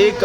1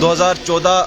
2014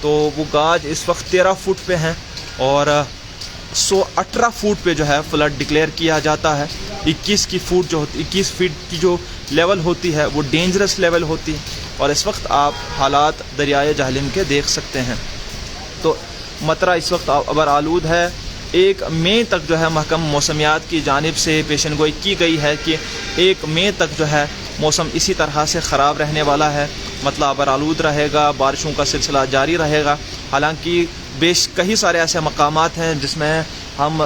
تو وہ گاج اس وقت 13 فٹ پہ ہیں اور 118 فٹ پہ جو ہے فلڈ ڈکلیئر کیا جاتا ہے. 21 فٹ کی جو لیول ہوتی ہے وہ ڈینجرس لیول ہوتی ہے اور اس وقت آپ حالات دریائے جہلم کے دیکھ سکتے ہیں. تو مطرح اس وقت ابر آلود ہے. 1 مئی تک جو ہے محکمہ موسمیات کی جانب سے پیشن گوئی کی گئی ہے کہ 1 مئی تک جو ہے موسم اسی طرح سے خراب رہنے والا ہے. مطلب ابر آلود رہے گا, بارشوں کا سلسلہ جاری رہے گا. حالانکہ کئی سارے ایسے مقامات ہیں جس میں ہم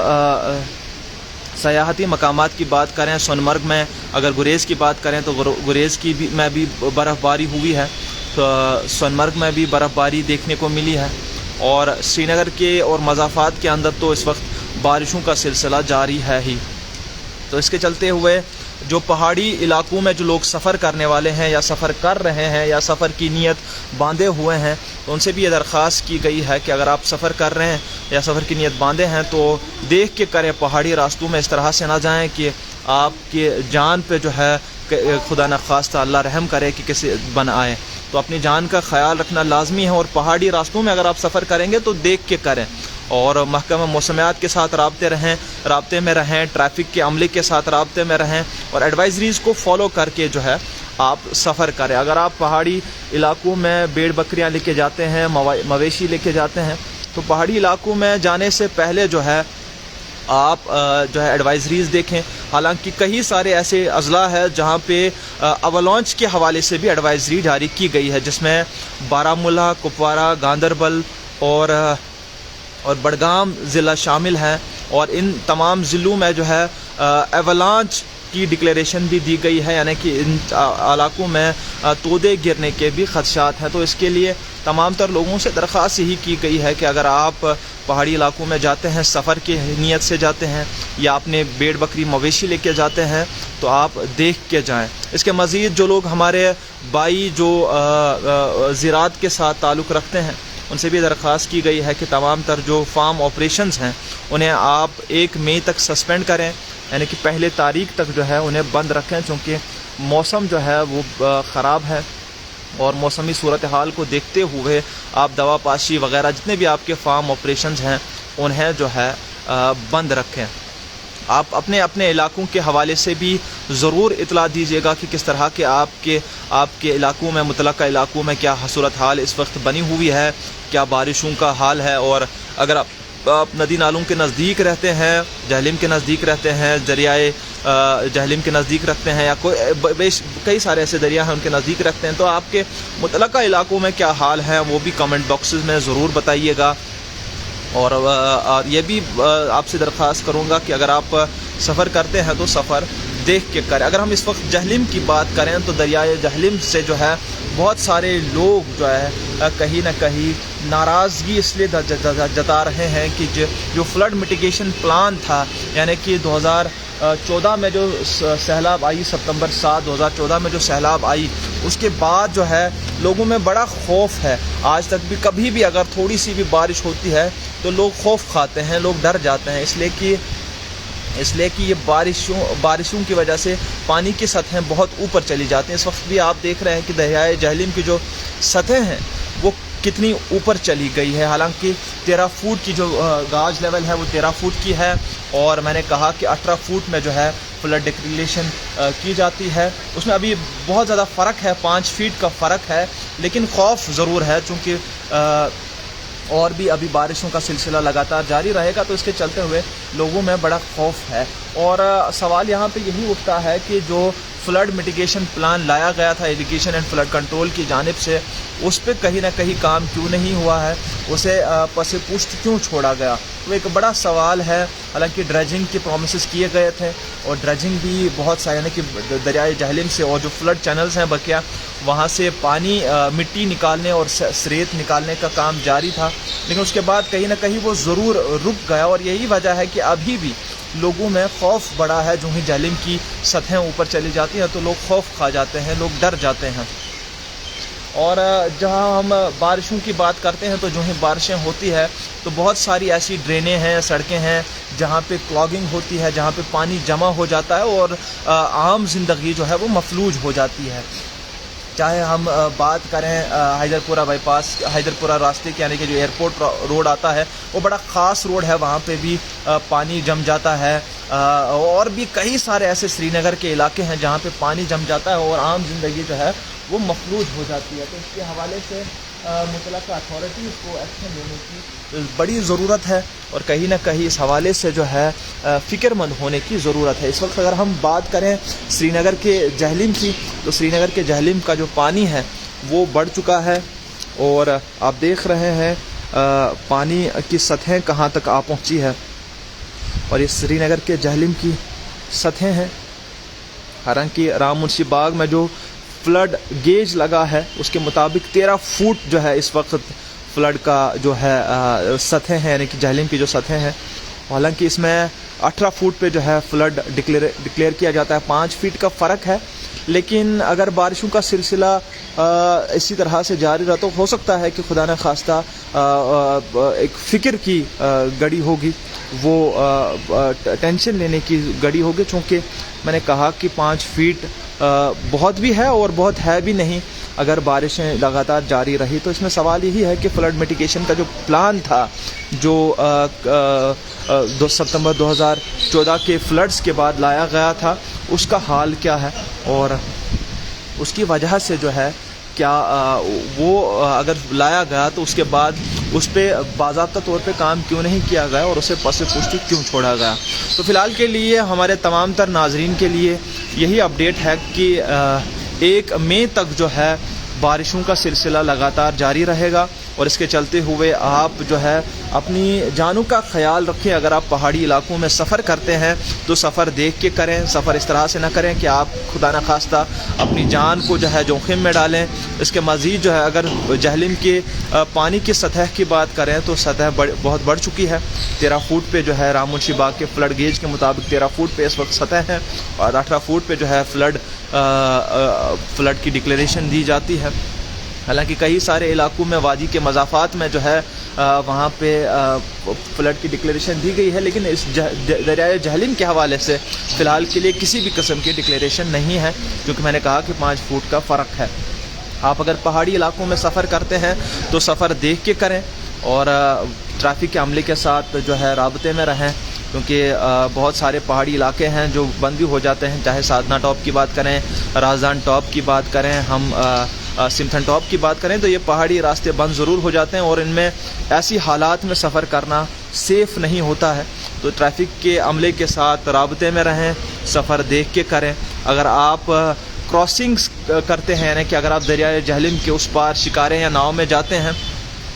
سیاحتی مقامات کی بات کریں. سونمرگ میں اگر گریز کی بات کریں تو گریز میں بھی برف باری ہوئی ہے. تو سونمرگ میں بھی برف باری دیکھنے کو ملی ہے اور سری نگر کے اور مضافات کے اندر تو اس وقت بارشوں کا سلسلہ جاری ہے ہی. تو اس کے چلتے ہوئے جو پہاڑی علاقوں میں جو لوگ سفر کرنے والے ہیں یا سفر کر رہے ہیں یا سفر کی نیت باندھے ہوئے ہیں تو ان سے بھی یہ درخواست کی گئی ہے کہ اگر آپ سفر کر رہے ہیں یا سفر کی نیت باندھے ہیں تو دیکھ کے کریں. پہاڑی راستوں میں اس طرح سے نہ جائیں کہ آپ کے جان پہ جو ہے خدا نخواستہ اللہ رحم کرے کہ کسی بن آئے. تو اپنی جان کا خیال رکھنا لازمی ہے اور پہاڑی راستوں میں اگر آپ سفر کریں گے تو دیکھ کے کریں اور محکمہ موسمیات کے ساتھ رابطے میں رہیں, ٹریفک کے عملے کے ساتھ رابطے میں رہیں اور ایڈوائزریز کو فالو کر کے جو ہے آپ سفر کریں. اگر آپ پہاڑی علاقوں میں بھیڑ بکریاں لے کے جاتے ہیں, مویشی لے کے جاتے ہیں تو پہاڑی علاقوں میں جانے سے پہلے جو ہے آپ جو ہے ایڈوائزریز دیکھیں. حالانکہ کئی سارے ایسے اضلاع ہے جہاں پہ اولانچ کے حوالے سے بھی ایڈوائزری جاری کی گئی ہے, جس میں بارہمولہ, کپوارہ, گاندربل اور بڑگام ضلع شامل ہیں اور ان تمام ضلعوں میں جو ہے ایولانچ کی ڈکلیریشن بھی دی گئی ہے, یعنی کہ ان علاقوں میں تودے گرنے کے بھی خدشات ہیں. تو اس کے لیے تمام تر لوگوں سے درخواست یہی کی گئی ہے کہ اگر آپ پہاڑی علاقوں میں جاتے ہیں, سفر کی نیت سے جاتے ہیں یا اپنے بھیڑ بکری مویشی لے کے جاتے ہیں تو آپ دیکھ کے جائیں. اس کے مزید جو لوگ ہمارے بھائی جو زراعت کے ساتھ تعلق رکھتے ہیں ان سے بھی درخواست کی گئی ہے کہ تمام تر جو فارم آپریشنز ہیں انہیں آپ 1 مئی تک سسپینڈ کریں, یعنی کہ 1 تاریخ تک جو ہے انہیں بند رکھیں, چونکہ موسم جو ہے وہ خراب ہے اور موسمی صورتحال کو دیکھتے ہوئے آپ دوا پاشی وغیرہ جتنے بھی آپ کے فارم آپریشنز ہیں انہیں جو ہے بند رکھیں. آپ اپنے علاقوں کے حوالے سے بھی ضرور اطلاع دیجیے گا کہ کس طرح کے آپ کے علاقوں میں, متعلقہ علاقوں میں کیا صورتحال اس وقت بنی ہوئی ہے, کیا بارشوں کا حال ہے. اور اگر آپ ندی نالوں کے نزدیک رہتے ہیں, جہلم کے نزدیک رہتے ہیں, دریائے جہلم کے نزدیک رکھتے ہیں یا کئی سارے ایسے دریا ہیں ان کے نزدیک رکھتے ہیں تو آپ کے متعلقہ علاقوں میں کیا حال ہے وہ بھی کمنٹ باکسز میں ضرور بتائیے گا. اور یہ بھی آپ سے درخواست کروں گا کہ اگر آپ سفر کرتے ہیں تو سفر دیکھ کے کریں. اگر ہم اس وقت جہلم کی بات کریں تو دریائے جہلم سے جو ہے بہت سارے لوگ جو ہے کہیں نہ کہیں ناراضگی اس لیے جتا رہے ہیں کہ جو فلڈ میٹیگیشن پلان تھا, یعنی کہ 2014 میں جو سیلاب آئی, سپتمبر 7, 2014 میں جو سیلاب آئی, اس کے بعد جو ہے لوگوں میں بڑا خوف ہے. آج تک بھی کبھی بھی اگر تھوڑی سی بھی بارش ہوتی ہے تو لوگ خوف کھاتے ہیں, لوگ ڈر جاتے ہیں, اس لیے کہ یہ بارشوں کی وجہ سے پانی کی سطحیں بہت اوپر چلی جاتی ہیں. اس وقت بھی آپ دیکھ رہے ہیں کہ دریائے جہلم کی جو سطحیں ہیں وہ کتنی اوپر چلی گئی ہے. حالانکہ 13 فٹ کی جو گاج لیول ہے وہ 13 فٹ کی ہے اور میں نے کہا کہ 18 فٹ میں جو ہے فلڈ ڈکلیریشن کی جاتی ہے. اس میں ابھی بہت زیادہ فرق ہے, 5 فٹ کا فرق ہے, لیکن خوف ضرور ہے چونکہ اور بھی ابھی بارشوں کا سلسلہ لگاتار جاری رہے گا تو اس کے چلتے ہوئے لوگوں میں بڑا خوف ہے. اور سوال یہاں پہ یہی اٹھتا ہے کہ جو فلڈ میٹیگیشن پلان لایا گیا تھا ایجوکیشن اینڈ فلڈ کنٹرول کی جانب سے, اس پہ کہیں نہ کہیں کام کیوں نہیں ہوا ہے, اسے پس پشت کیوں چھوڑا گیا, تو ایک بڑا سوال ہے. حالانکہ ڈریجنگ کے پرومسز کیے گئے تھے اور ڈریجنگ بھی بہت سارے, یعنی کہ دریائے جہلم سے اور جو فلڈ چینلز ہیں بقیہ وہاں سے پانی مٹی نکالنے اور سریت نکالنے کا کام جاری تھا, لیکن اس کے بعد کہیں نہ کہیں وہ ضرور رک گیا. اور یہی وجہ ہے کہ ابھی بھی لوگوں میں خوف بڑا ہے. جو ہی جہلم کی سطحیں اوپر چلی جاتی ہیں تو لوگ خوف کھا جاتے ہیں, لوگ ڈر جاتے ہیں. اور جہاں ہم بارشوں کی بات کرتے ہیں تو جو ہی بارشیں ہوتی ہے تو بہت ساری ایسی ڈرینیں ہیں, سڑکیں ہیں جہاں پہ کلاگنگ ہوتی ہے, جہاں پہ پانی جمع ہو جاتا ہے اور عام زندگی جو ہے وہ مفلوج ہو جاتی ہے. چاہے ہم بات کریں حیدرپورہ بائی پاس، حیدرپورہ راستے کے، یعنی کہ جو ایئرپورٹ روڈ آتا ہے وہ بڑا خاص روڈ ہے، وہاں پہ بھی پانی جم جاتا ہے، اور بھی کئی سارے ایسے سری نگر کے علاقے ہیں جہاں پہ پانی جم جاتا ہے اور عام زندگی جو ہے وہ مفلوج ہو جاتی ہے۔ تو اس کے حوالے سے متعلقہ اتھارٹیز کو ایکشن لینے کی بڑی ضرورت ہے، اور کہیں نہ کہیں اس حوالے سے جو ہے فکر مند ہونے کی ضرورت ہے۔ اس وقت اگر ہم بات کریں سری نگر کے جہلم کی، تو سری نگر کے جہلم کا جو پانی ہے وہ بڑھ چکا ہے، اور آپ دیکھ رہے ہیں پانی کی سطحیں کہاں تک آ پہنچی ہے، اور یہ سری نگر کے جہلم کی سطحیں ہیں۔ حالانکہ رام منشی باغ میں جو فلڈ گیج لگا ہے اس کے مطابق 13 فٹ جو ہے اس وقت فلڈ کا جو ہے سطحیں ہیں، یعنی کہ جہلم کی جو سطحیں ہیں، حالانکہ اس میں 18 فٹ پہ جو ہے فلڈ ڈکلیئر کیا جاتا ہے، 5 فٹ کا فرق ہے۔ لیکن اگر بارشوں کا سلسلہ اسی طرح سے جاری رہا تو ہو سکتا ہے کہ خدا نہ خواستہ ایک فکر کی گڑی ہوگی، وہ ٹینشن لینے کی گڑی ہوگی، چونکہ میں نے کہا کہ 5 فٹ بہت بھی ہے اور بہت ہے بھی نہیں۔ اگر بارشیں لگاتار جاری رہی تو اس میں سوال یہی ہے کہ فلڈ میٹیگیشن کا جو پلان تھا، جو 2 ستمبر 2014 کے فلڈز کے بعد لایا گیا تھا، اس کا حال کیا ہے، اور اس کی وجہ سے جو ہے کیا وہ اگر لایا گیا تو اس کے بعد اس پہ باضابطہ طور پہ کام کیوں نہیں کیا گیا اور اسے پس پشتی کیوں چھوڑا گیا۔ تو فی الحال کے لیے ہمارے تمام تر ناظرین کے لیے یہی اپڈیٹ ہے کہ 1 مئی تک جو ہے بارشوں کا سلسلہ لگاتار جاری رہے گا، اور اس کے چلتے ہوئے آپ جو ہے اپنی جانوں کا خیال رکھیں۔ اگر آپ پہاڑی علاقوں میں سفر کرتے ہیں تو سفر دیکھ کے کریں، سفر اس طرح سے نہ کریں کہ آپ خدا نہ خواستہ اپنی جان کو جو ہے جوخم میں ڈالیں۔ اس کے مزید جو ہے اگر جہلم کے پانی کی سطح کی بات کریں تو سطح بہت بڑھ چکی ہے، 13 فٹ پہ جو ہے رام منشی باغ کے فلڈ گیج کے مطابق 13 فٹ پہ اس وقت سطح ہے، اور 18 فٹ پہ جو ہے فلڈ کی ڈکلیریشن دی جاتی ہے۔ حالانکہ کئی سارے علاقوں میں وادی کے مضافات میں جو ہے وہاں پہ فلڈ کی ڈکلیریشن دی گئی ہے، لیکن اس دریائے جہلم کے حوالے سے فی الحال کے لیے کسی بھی قسم کی ڈکلیریشن نہیں ہے، کیونکہ میں نے کہا کہ 5 فٹ کا فرق ہے۔ آپ اگر پہاڑی علاقوں میں سفر کرتے ہیں تو سفر دیکھ کے کریں، اور ٹریفک کے عملے کے ساتھ جو ہے رابطے میں رہیں، کیونکہ بہت سارے پہاڑی علاقے ہیں جو بند بھی ہو جاتے ہیں، چاہے سادنا ٹاپ کی بات کریں، رازدان ٹاپ کی بات کریں، ہم سمتھن ٹاپ کی بات کریں، تو یہ پہاڑی راستے بند ضرور ہو جاتے ہیں، اور ان میں ایسی حالات میں سفر کرنا سیف نہیں ہوتا ہے۔ تو ٹریفک کے عملے کے ساتھ رابطے میں رہیں، سفر دیکھ کے کریں۔ اگر آپ کراسنگز کرتے ہیں، یعنی کہ اگر آپ دریائے جہلم کے اس پار شکارے یا ناؤ میں جاتے ہیں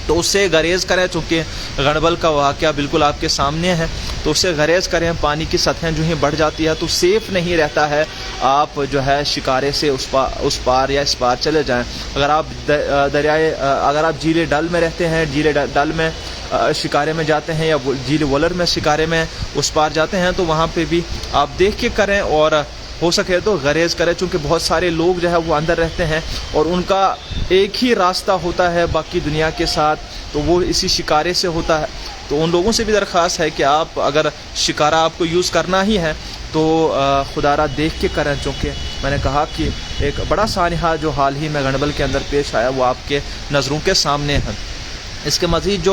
تو اس سے گریز کریں، چونکہ گڑبل کا واقعہ بالکل آپ کے سامنے ہے، تو اس سے گریز کریں۔ پانی کی سطحیں جو ہیں بڑھ جاتی ہے تو سیف نہیں رہتا ہے آپ جو ہے شکارے سے اس پار یا اس پار چلے جائیں۔ اگر آپ جھیل ڈل میں رہتے ہیں، جھیل ڈل میں شکارے میں جاتے ہیں، یا جھیل ولر میں شکارے میں اس پار جاتے ہیں، تو وہاں پہ بھی آپ دیکھ کے کریں، اور ہو سکے تو گریز کریں، چونکہ بہت سارے لوگ جو ہے وہ اندر رہتے ہیں اور ان کا ایک ہی راستہ ہوتا ہے باقی دنیا کے ساتھ، تو وہ اسی شکارے سے ہوتا ہے۔ تو ان لوگوں سے بھی درخواست ہے کہ آپ اگر شکارہ آپ کو یوز کرنا ہی ہے تو خدا را دیکھ کے کریں، چونکہ میں نے کہا کہ ایک بڑا سانحہ جو حال ہی میں گنڈبل کے اندر پیش آیا وہ آپ کے نظروں کے سامنے ہے۔ اس کے مزید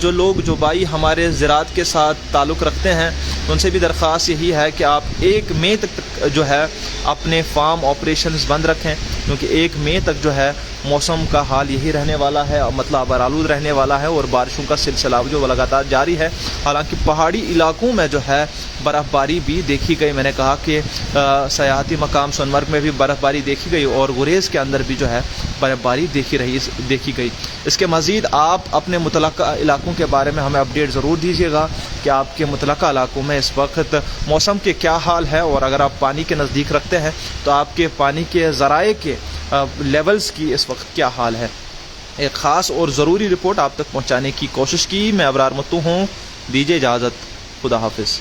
جو لوگ جو بھائی ہمارے زراعت کے ساتھ تعلق رکھتے ہیں ان سے بھی درخواست یہی ہے کہ آپ 1 مئی تک جو ہے اپنے فارم آپریشنز بند رکھیں، کیونکہ 1 مئی تک جو ہے موسم کا حال یہی رہنے والا ہے، مطلب آبارآلود رہنے والا ہے، اور بارشوں کا سلسلہ جو لگاتار جاری ہے۔ حالانکہ پہاڑی علاقوں میں جو ہے برف باری بھی دیکھی گئی، میں نے کہا کہ سیاحتی مقام سونمرگ میں بھی برف باری دیکھی گئی، اور گریز کے اندر بھی جو ہے برف باری دیکھی گئی۔ اس کے مزید آپ اپنے متعلقہ علاقوں کے بارے میں ہمیں اپڈیٹ ضرور دیجیے گا کہ آپ کے متعلقہ علاقوں میں اس وقت موسم کے کیا حال ہے، اور اگر آپ پانی کے نزدیک رکھتے ہیں تو آپ کے پانی کے ذرائع کے لیولز کی اس وقت کیا حال ہے۔ ایک خاص اور ضروری رپورٹ آپ تک پہنچانے کی کوشش کی۔ میں ابرار متو ہوں، دیجیے اجازت، خدا حافظ۔